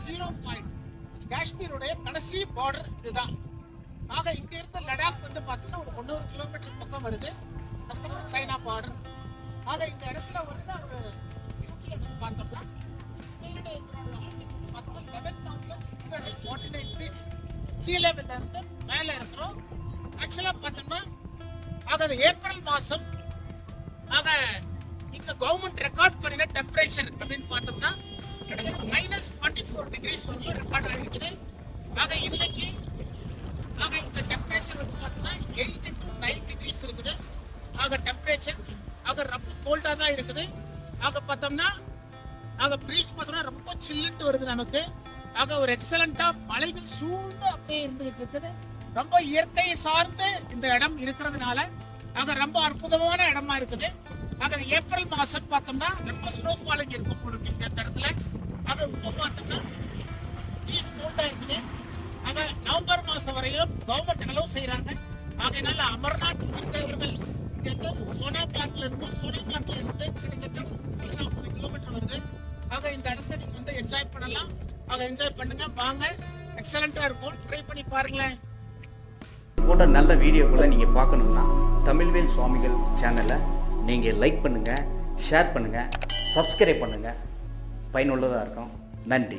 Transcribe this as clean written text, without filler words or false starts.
0 point. காஷ்மீருடைய கடைசி border இதுதான். ஆக இங்க இருந்து லடாக் வந்து பார்த்தீங்கன்னா ஒரு 300 கிலோமீட்டர் பக்கம் வருது. அதுக்கப்புறம் சைனா பார்டர். ஆக இந்த இடத்துல வந்து ஒரு பார்த்தோம்னா 11,649 feet sea level இருந்து மேல இருக்கிறோம். ஆக்சுவலா பார்த்தோம்னா ஆக ஏப்ரல் மாசம் ஆக இங்க கவர்மெண்ட் ரெக்கார்ட் பண்ணின டெம்பரேச்சர் அப்படின்னு பார்த்தோம்னா -44 degrees வரைக்கும் ரெக்கார்ட் ஆகிருக்குது. ஆக இன்னைக்கு ஆக இந்த டெம்பரேச்சர் வந்து பார்த்தோம்னா 8 to 9 degrees இருக்குது. ஆக டெம்பரேச்சர் ஆக ரொம்ப கோல்டா தான் இருக்குது. ஆக பார்த்தோம்னா ஆக பிரீஸ் பார்த்தோம்னா ரொம்ப சில்லுட்டு வருது நமக்கு. ஆக ஒரு எக்ஸலண்டா மலைகள் சூழ்ந்து அப்படியே இருந்துகிட்டு இருக்குது. ரொம்ப இயற்கை சார்ந்து இந்த இடம் இருக்கிறதுனால ஆக ரொம்ப அற்புதமான இடமா இருக்குது. ஆக ஏப்ரல் மாசம் பார்த்தோம்னா ரொம்ப ஸ்னோஃபாலிங் இருக்கும் உங்களுக்கு இந்த இடத்துல. ஆக இப்போ பார்த்தோம்னா ப்ரீஸ் கோல்டா இருக்குது. ஆக நவம்பர் மாசம் வரையும் கவர்மெண்ட் அலோவ் செய்யறாங்க. ஆகையினால அமர்நாத் இருக்கிறவர்கள் இங்க சோனாபார்க்ல இருந்து கிட்டத்தட்ட 40 கிலோமீட்டர் வருது. ஆக இந்த இடத்த நீங்க வந்து என்ஜாய் பண்ணலாம். ஆக என்ஜாய் பண்ணுங்க, வாங்க, எக்ஸலண்டா இருக்கும், ட்ரை பண்ணி பாருங்களேன். போன்ற நல்ல வீடியோக்களை நீங்கள் பார்க்கணும்னா தமிழ்வேல் சுவாமிகள் சேனலை நீங்கள் லைக் பண்ணுங்கள், ஷேர் பண்ணுங்கள், சப்ஸ்கிரைப் பண்ணுங்கள். பயனுள்ளதாக இருக்கும். நன்றி.